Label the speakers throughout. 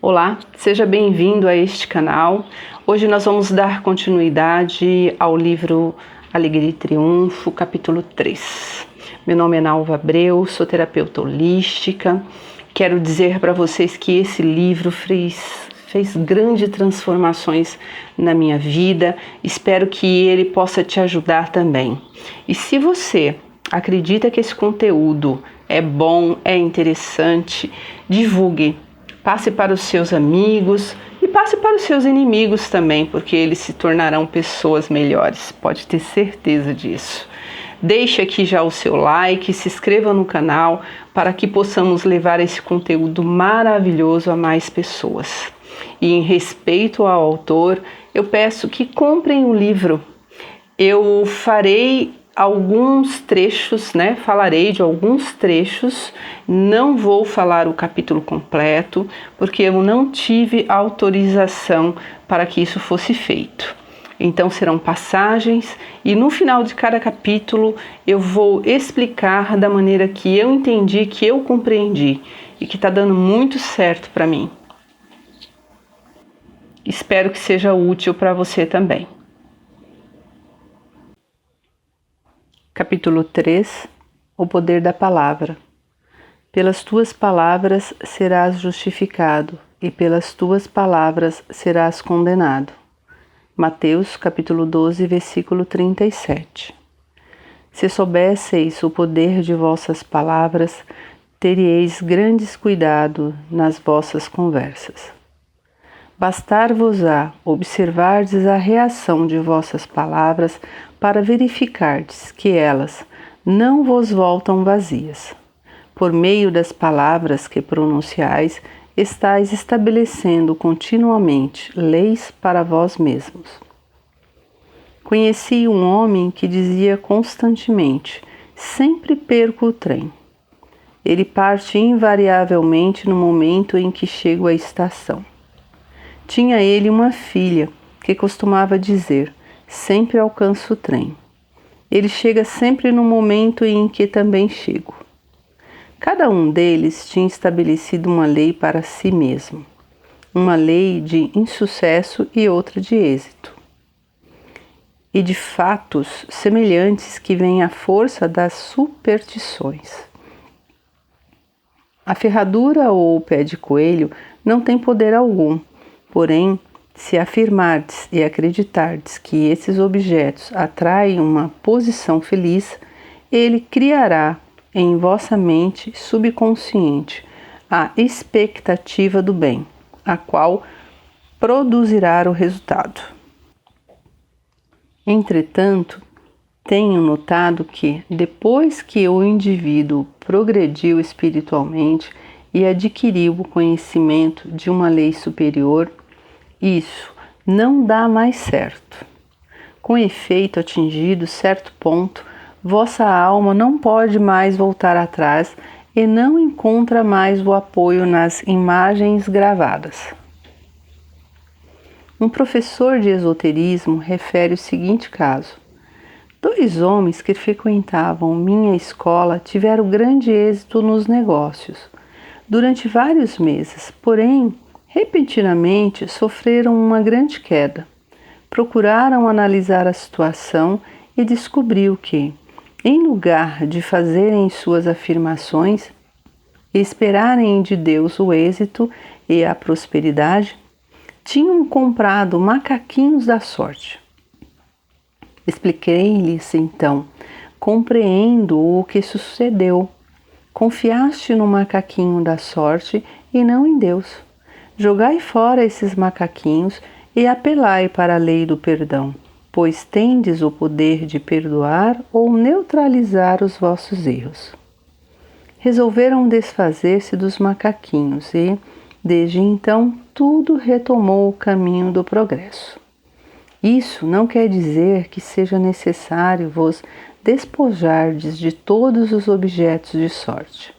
Speaker 1: Olá, seja bem-vindo a este canal. Hoje nós vamos dar continuidade ao livro Alegria e Triunfo, capítulo 3. Meu nome é Nalva Abreu, sou terapeuta holística. Quero dizer para vocês que esse livro fez grandes transformações na minha vida. Espero que ele possa te ajudar também. E se você acredita que esse conteúdo é bom, é interessante, divulgue. Passe para os seus amigos e passe para os seus inimigos também, porque eles se tornarão pessoas melhores, pode ter certeza disso. Deixe aqui já o seu like, se inscreva no canal para que possamos levar esse conteúdo maravilhoso a mais pessoas. E em respeito ao autor, eu peço que comprem o livro. Eu farei alguns trechos, falarei de alguns trechos, não vou falar o capítulo completo, porque eu não tive autorização para que isso fosse feito. Então serão passagens e no final de cada capítulo eu vou explicar da maneira que eu entendi, que eu compreendi e que está dando muito certo para mim. Espero que seja útil para você também. Capítulo 3. O poder da palavra. Pelas tuas palavras serás justificado, e pelas tuas palavras serás condenado. Mateus, capítulo 12, versículo 37. Se soubesseis o poder de vossas palavras, teríeis grandes cuidado nas vossas conversas. Bastar-vos-á observardes a reação de vossas palavras para verificardes que elas não vos voltam vazias. Por meio das palavras que pronunciais, estáis estabelecendo continuamente leis para vós mesmos. Conheci um homem que dizia constantemente: sempre perco o trem. Ele parte invariavelmente no momento em que chego à estação. Tinha ele uma filha que costumava dizer: sempre alcanço o trem. Ele chega sempre no momento em que também chego. Cada um deles tinha estabelecido uma lei para si mesmo, uma lei de insucesso e outra de êxito, e de fatos semelhantes que vêm à força das superstições. A ferradura ou o pé de coelho não tem poder algum, porém, se afirmardes e acreditardes que esses objetos atraem uma posição feliz, ele criará em vossa mente subconsciente a expectativa do bem, a qual produzirá o resultado. Entretanto, tenho notado que, depois que o indivíduo progrediu espiritualmente e adquiriu o conhecimento de uma lei superior, isso não dá mais certo. Com efeito atingido certo ponto, vossa alma não pode mais voltar atrás e não encontra mais o apoio nas imagens gravadas. Um professor de esoterismo refere o seguinte caso: 2 homens que frequentavam minha escola tiveram grande êxito nos negócios durante vários meses, porém, repentinamente sofreram uma grande queda. Procuraram analisar a situação e descobriu que, em lugar de fazerem suas afirmações e esperarem de Deus o êxito e a prosperidade, tinham comprado macaquinhos da sorte. Expliquei-lhes então: compreendo o que sucedeu. Confiaste no macaquinho da sorte e não em Deus. Jogai fora esses macaquinhos e apelai para a lei do perdão, pois tendes o poder de perdoar ou neutralizar os vossos erros. Resolveram desfazer-se dos macaquinhos e, desde então, tudo retomou o caminho do progresso. Isso não quer dizer que seja necessário vos despojardes de todos os objetos de sorte,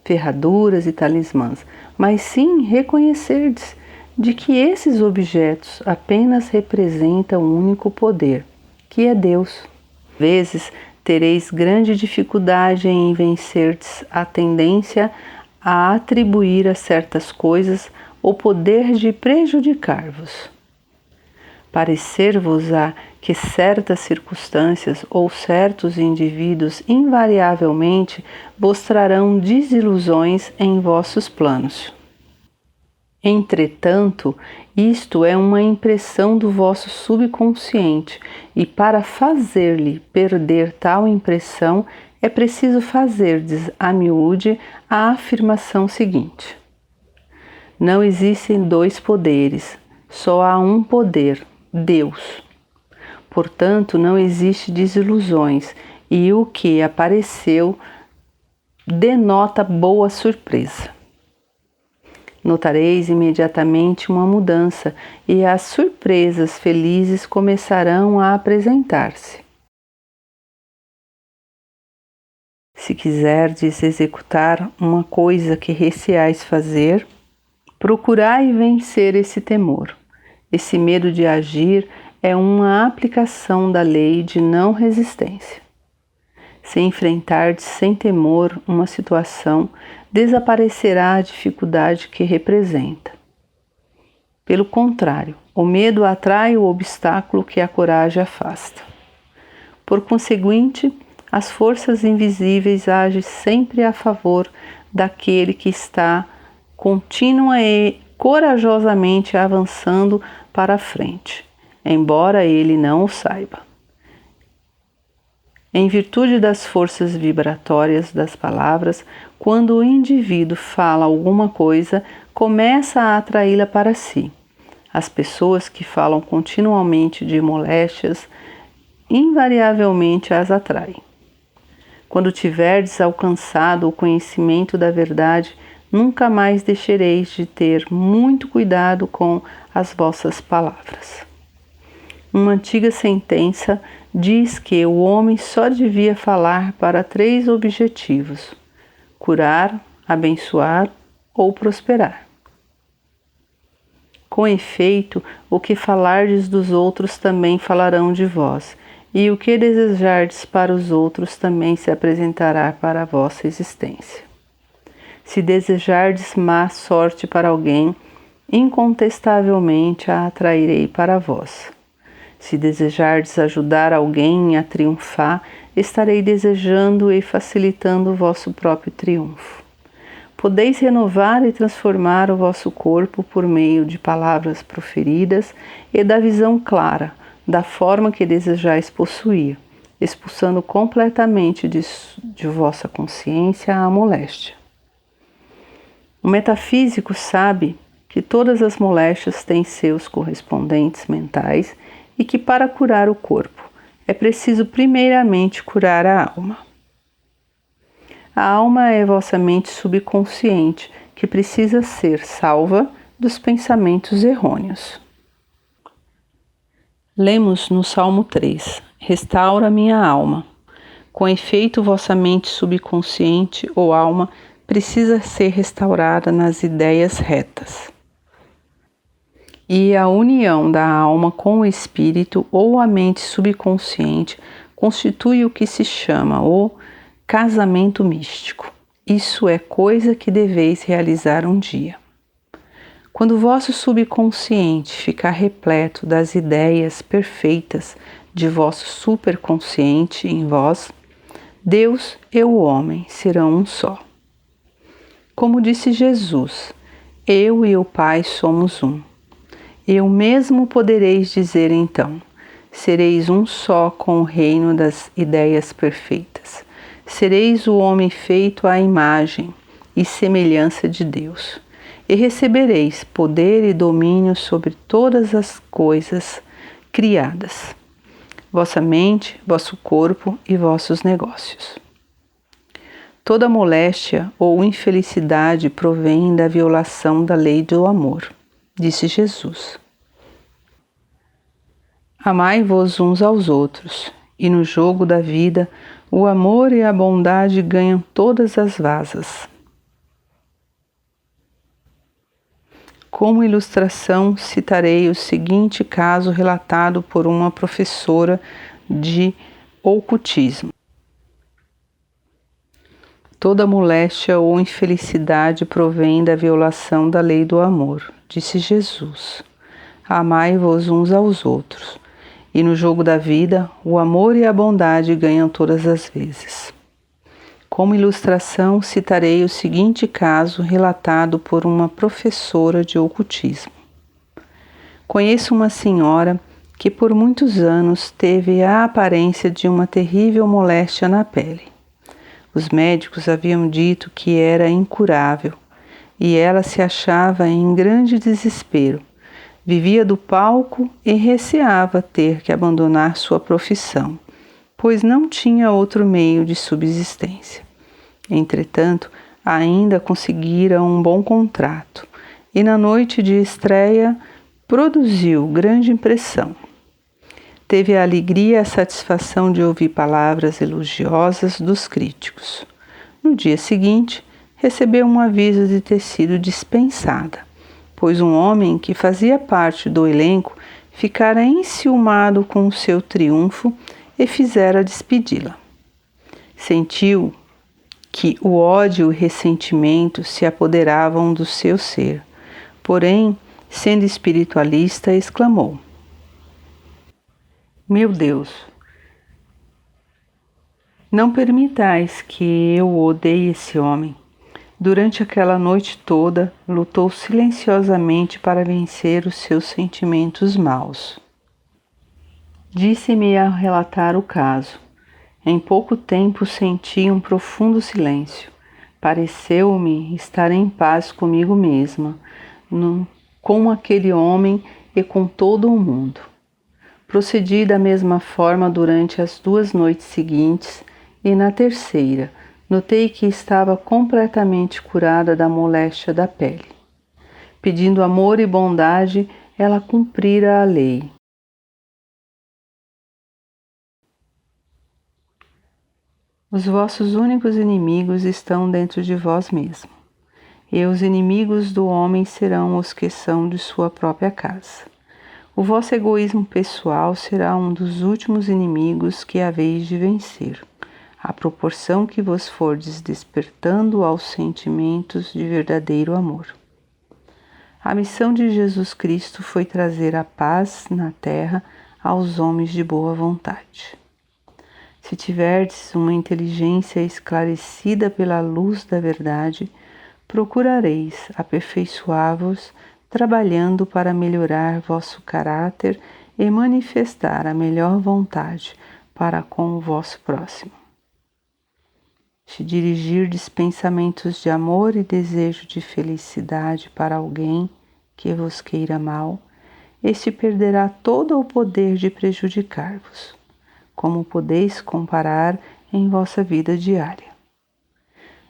Speaker 1: ferraduras e talismãs, mas sim reconhecerdes de que esses objetos apenas representam um único poder, que é Deus. Às vezes tereis grande dificuldade em vencerdes a tendência a atribuir a certas coisas o poder de prejudicar-vos. Parecer-vos-á que certas circunstâncias ou certos indivíduos invariavelmente vos trarão desilusões em vossos planos. Entretanto, isto é uma impressão do vosso subconsciente, e para fazer-lhe perder tal impressão é preciso fazer-lhes a miúde a afirmação seguinte: não existem dois poderes, só há um poder, Deus. Portanto, não existe desilusões, e o que apareceu denota boa surpresa. Notareis imediatamente uma mudança, e as surpresas felizes começarão a apresentar-se. Se quiserdes executar uma coisa que receais fazer, procurai vencer esse temor. Esse medo de agir é uma aplicação da lei de não resistência. Se enfrentardes sem temor uma situação, desaparecerá a dificuldade que representa. Pelo contrário, o medo atrai o obstáculo que a coragem afasta. Por conseguinte, as forças invisíveis agem sempre a favor daquele que está contínua e corajosamente avançando para a frente, embora ele não o saiba. Em virtude das forças vibratórias das palavras, quando o indivíduo fala alguma coisa, começa a atraí-la para si. As pessoas que falam continuamente de moléstias, invariavelmente as atraem. Quando tiverdes alcançado o conhecimento da verdade, nunca mais deixareis de ter muito cuidado com as vossas palavras. Uma antiga sentença diz que o homem só devia falar para 3 objetivos: curar, abençoar ou prosperar. Com efeito, o que falardes dos outros também falarão de vós, e o que desejardes para os outros também se apresentará para a vossa existência. Se desejardes má sorte para alguém, incontestavelmente a atrairei para vós. Se desejardes ajudar alguém a triunfar, estarei desejando e facilitando o vosso próprio triunfo. Podeis renovar e transformar o vosso corpo por meio de palavras proferidas e da visão clara, da forma que desejais possuir, expulsando completamente de vossa consciência a moléstia. O metafísico sabe que todas as moléstias têm seus correspondentes mentais e que para curar o corpo é preciso primeiramente curar a alma. A alma é vossa mente subconsciente, que precisa ser salva dos pensamentos errôneos. Lemos no Salmo 3: Restaura minha alma. Com efeito, vossa mente subconsciente ou alma precisa ser restaurada nas ideias retas. E a união da alma com o espírito ou a mente subconsciente constitui o que se chama o casamento místico. Isso é coisa que deveis realizar um dia. Quando o vosso subconsciente ficar repleto das ideias perfeitas de vosso superconsciente em vós, Deus e o homem serão um só. Como disse Jesus, eu e o Pai somos um. Eu mesmo podereis dizer então, sereis um só com o reino das ideias perfeitas. Sereis o homem feito à imagem e semelhança de Deus, e recebereis poder e domínio sobre todas as coisas criadas, vossa mente, vosso corpo e vossos negócios. Toda moléstia ou infelicidade provém da violação da lei do amor, disse Jesus. Amai-vos uns aos outros, e no jogo da vida o amor e a bondade ganham todas as vasas. Como ilustração, citarei o seguinte caso relatado por uma professora de ocultismo. Toda moléstia ou infelicidade provém da violação da lei do amor, disse Jesus. Amai-vos uns aos outros. E no jogo da vida, o amor e a bondade ganham todas as vezes. Como ilustração, citarei o seguinte caso relatado por uma professora de ocultismo. Conheço uma senhora que por muitos anos teve a aparência de uma terrível moléstia na pele. Os médicos haviam dito que era incurável e ela se achava em grande desespero. Vivia do palco e receava ter que abandonar sua profissão, pois não tinha outro meio de subsistência. Entretanto, ainda conseguira um bom contrato e na noite de estreia produziu grande impressão. Teve a alegria e a satisfação de ouvir palavras elogiosas dos críticos. No dia seguinte, recebeu um aviso de ter sido dispensada, pois um homem que fazia parte do elenco ficara enciumado com o seu triunfo e fizera despedi-la. Sentiu que o ódio e o ressentimento se apoderavam do seu ser, porém, sendo espiritualista, exclamou: Meu Deus, não permitais que eu odeie esse homem. Durante aquela noite toda, lutou silenciosamente para vencer os seus sentimentos maus. Disse-me a relatar o caso. Em pouco tempo senti um profundo silêncio. Pareceu-me estar em paz comigo mesma, com aquele homem e com todo o mundo. Procedi da mesma forma durante as 2 noites seguintes e na terceira, notei que estava completamente curada da moléstia da pele. Pedindo amor e bondade, ela cumprira a lei. Os vossos únicos inimigos estão dentro de vós mesmos, e os inimigos do homem serão os que são de sua própria casa. O vosso egoísmo pessoal será um dos últimos inimigos que haveis de vencer, à proporção que vos fordes despertando aos sentimentos de verdadeiro amor. A missão de Jesus Cristo foi trazer a paz na terra aos homens de boa vontade. Se tiverdes uma inteligência esclarecida pela luz da verdade, procurareis aperfeiçoar-vos trabalhando para melhorar vosso caráter e manifestar a melhor vontade para com o vosso próximo. Se dirigirdes pensamentos de amor e desejo de felicidade para alguém que vos queira mal, este perderá todo o poder de prejudicar-vos, como podeis comparar em vossa vida diária.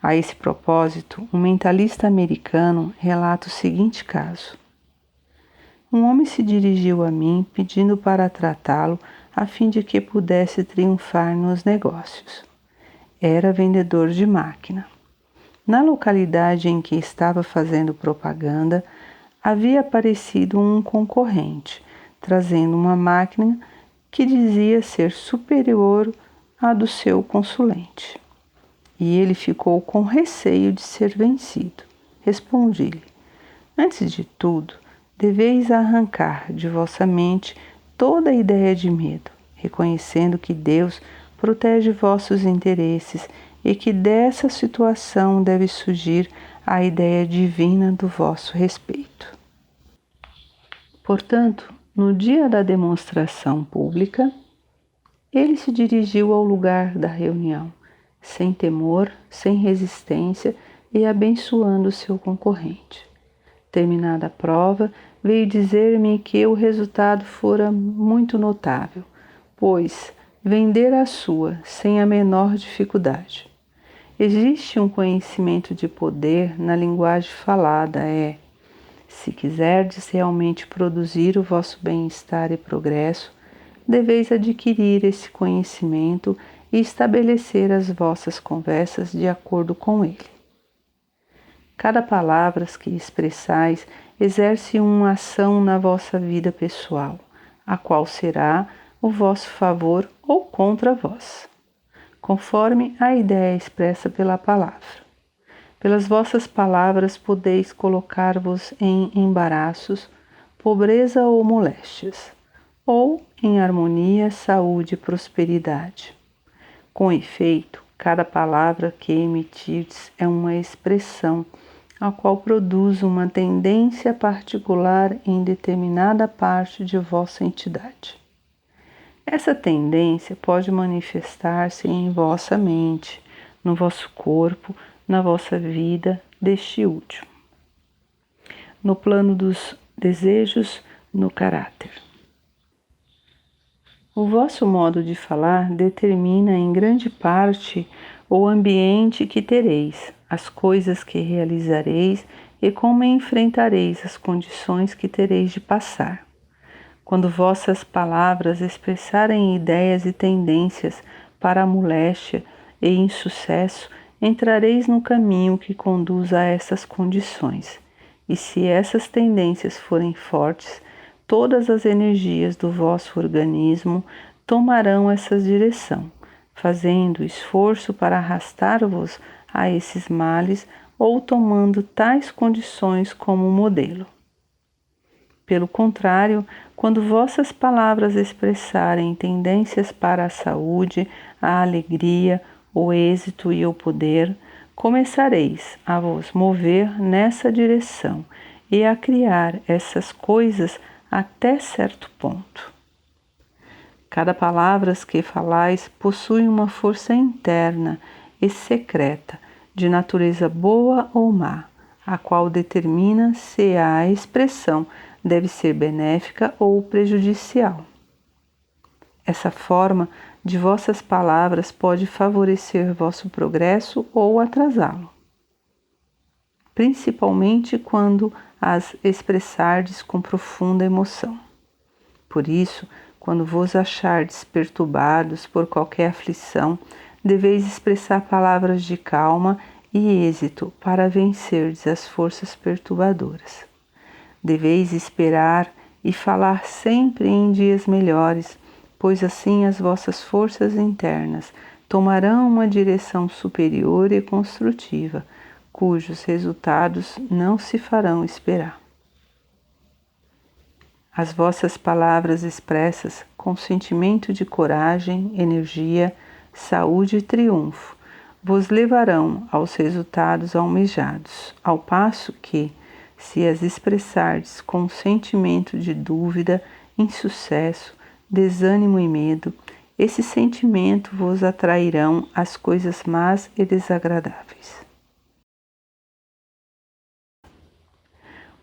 Speaker 1: A esse propósito, um mentalista americano relata o seguinte caso. Um homem se dirigiu a mim pedindo para tratá-lo a fim de que pudesse triunfar nos negócios. Era vendedor de máquina. Na localidade em que estava fazendo propaganda, havia aparecido um concorrente, trazendo uma máquina que dizia ser superior à do seu consulente. E ele ficou com receio de ser vencido. Respondi-lhe: Antes de tudo, deveis arrancar de vossa mente toda a ideia de medo, reconhecendo que Deus protege vossos interesses e que dessa situação deve surgir a ideia divina do vosso respeito. Portanto, no dia da demonstração pública, ele se dirigiu ao lugar da reunião, sem temor, sem resistência e abençoando seu concorrente. Terminada a prova, veio dizer-me que o resultado fora muito notável, pois vendera a sua sem a menor dificuldade. Existe um conhecimento de poder na linguagem falada, se quiserdes realmente produzir o vosso bem-estar e progresso, deveis adquirir esse conhecimento e estabelecer as vossas conversas de acordo com ele. Cada palavra que expressais exerce uma ação na vossa vida pessoal, a qual será o vosso favor ou contra vós. conforme a ideia expressa pela palavra. Pelas vossas palavras podeis colocar-vos em embaraços, pobreza ou moléstias, ou em harmonia, saúde e prosperidade. Com efeito, cada palavra que emitirdes é uma expressão, a qual produz uma tendência particular em determinada parte de vossa entidade. Essa tendência pode manifestar-se em vossa mente, no vosso corpo, na vossa vida deste último, no plano dos desejos, no caráter. O vosso modo de falar determina em grande parte o ambiente que tereis, as coisas que realizareis e como enfrentareis as condições que tereis de passar. Quando vossas palavras expressarem ideias e tendências para a moléstia e insucesso, entrareis no caminho que conduz a essas condições. E se essas tendências forem fortes, todas as energias do vosso organismo tomarão essa direção, fazendo esforço para arrastar-vos a esses males ou tomando tais condições como modelo. Pelo contrário, quando vossas palavras expressarem tendências para a saúde, a alegria, o êxito e o poder, começareis a vos mover nessa direção e a criar essas coisas até certo ponto. Cada palavra que falais possui uma força interna e secreta, de natureza boa ou má, a qual determina se a expressão deve ser benéfica ou prejudicial. Essa forma de vossas palavras pode favorecer vosso progresso ou atrasá-lo, principalmente quando as expressardes com profunda emoção. Por isso, quando vos achardes perturbados por qualquer aflição, deveis expressar palavras de calma e êxito para vencerdes as forças perturbadoras. Deveis esperar e falar sempre em dias melhores, pois assim as vossas forças internas tomarão uma direção superior e construtiva, cujos resultados não se farão esperar. As vossas palavras expressas com sentimento de coragem, energia, saúde e triunfo vos levarão aos resultados almejados, ao passo que, se as expressardes com sentimento de dúvida, insucesso, desânimo e medo, esse sentimento vos atrairão às coisas más e desagradáveis.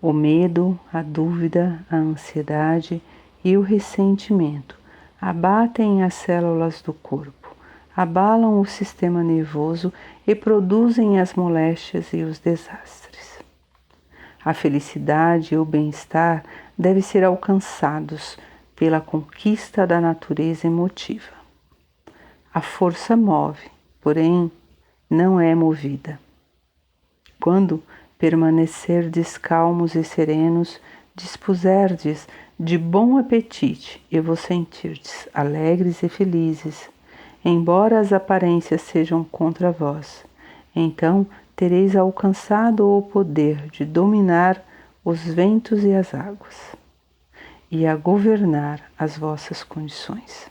Speaker 1: O medo, a dúvida, a ansiedade e o ressentimento abatem as células do corpo, abalam o sistema nervoso e produzem as moléstias e os desastres. A felicidade e o bem-estar devem ser alcançados pela conquista da natureza emotiva. A força move, porém não é movida. Quando permanecerdes calmos e serenos, dispuserdes de bom apetite e vos sentirdes alegres e felizes, embora as aparências sejam contra vós, então tereis alcançado o poder de dominar os ventos e as águas, e a governar as vossas condições.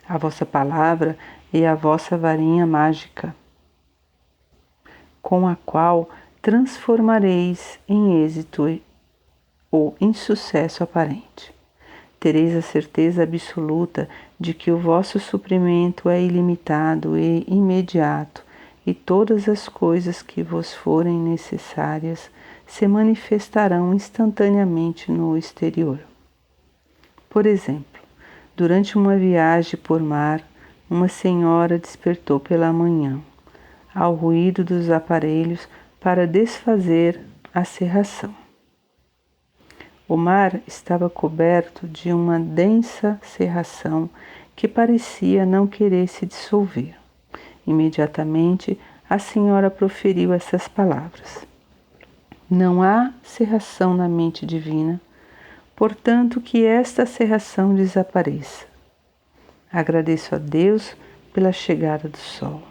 Speaker 1: A vossa palavra é a vossa varinha mágica, com a qual transformareis em êxito ou insucesso aparente. Tereis a certeza absoluta de que o vosso suprimento é ilimitado e imediato, e todas as coisas que vos forem necessárias se manifestarão instantaneamente no exterior. Por exemplo, durante uma viagem por mar, uma senhora despertou pela manhã, ao ruído dos aparelhos para desfazer a serração. O mar estava coberto de uma densa serração que parecia não querer se dissolver. Imediatamente, a senhora proferiu essas palavras: não há serração na mente divina, portanto que esta serração desapareça. Agradeço a Deus pela chegada do sol.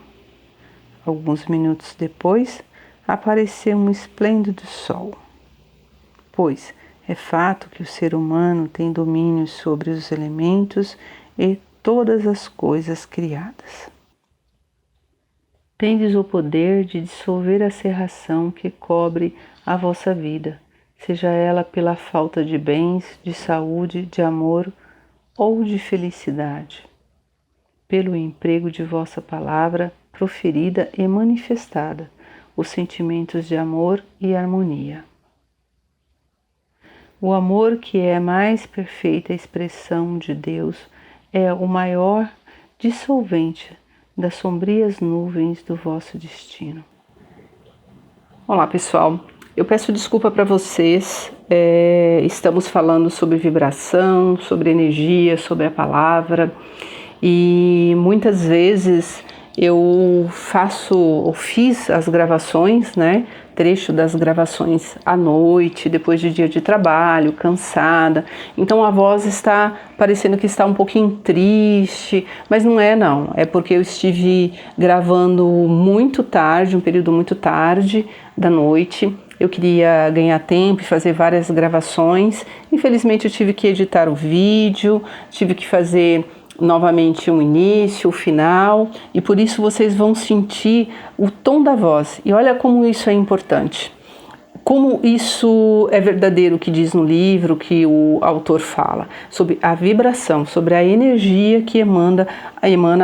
Speaker 1: Alguns minutos depois, apareceu um esplêndido sol, pois é fato que o ser humano tem domínio sobre os elementos e todas as coisas criadas. Tendes o poder de dissolver a cerração que cobre a vossa vida, seja ela pela falta de bens, de saúde, de amor ou de felicidade, pelo emprego de vossa palavra proferida e manifestada, os sentimentos de amor e harmonia. O amor, que é a mais perfeita expressão de Deus, é o maior dissolvente das sombrias nuvens do vosso destino. Olá, pessoal. Eu peço desculpa para vocês. Estamos falando sobre vibração, sobre energia, sobre a palavra, e muitas vezes eu fiz as gravações, trecho das gravações à noite, depois de dia de trabalho, cansada. Então a voz está parecendo que está um pouquinho triste, mas não. É porque eu estive gravando muito tarde, um período muito tarde da noite. Eu queria ganhar tempo e fazer várias gravações. Infelizmente eu tive que editar o vídeo, tive que fazer novamente um início, o final, e por isso vocês vão sentir o tom da voz. E olha como isso é importante, como isso é verdadeiro, o que diz no livro, que o autor fala, sobre a vibração, sobre a energia que emana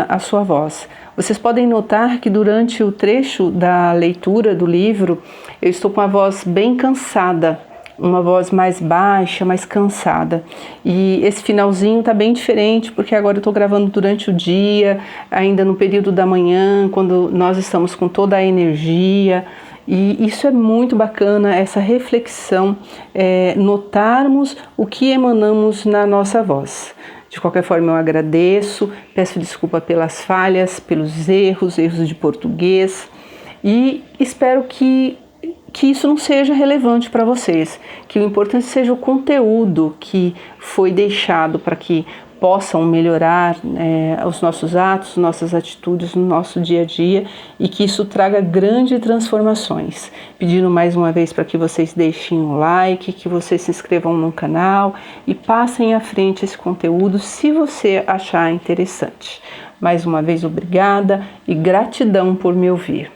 Speaker 1: a sua voz. Vocês podem notar que durante o trecho da leitura do livro, eu estou com a voz bem cansada, uma voz mais baixa, mais cansada. E esse finalzinho tá bem diferente, porque agora eu tô gravando durante o dia, ainda no período da manhã, quando nós estamos com toda a energia. E isso é muito bacana, essa reflexão, notarmos o que emanamos na nossa voz. De qualquer forma, eu agradeço, peço desculpa pelas falhas, pelos erros de português, e espero que isso não seja relevante para vocês, que o importante seja o conteúdo que foi deixado para que possam melhorar os nossos atos, nossas atitudes no nosso dia a dia, e que isso traga grandes transformações. Pedindo mais uma vez para que vocês deixem um like, que vocês se inscrevam no canal e passem à frente esse conteúdo se você achar interessante. Mais uma vez, obrigada e gratidão por me ouvir.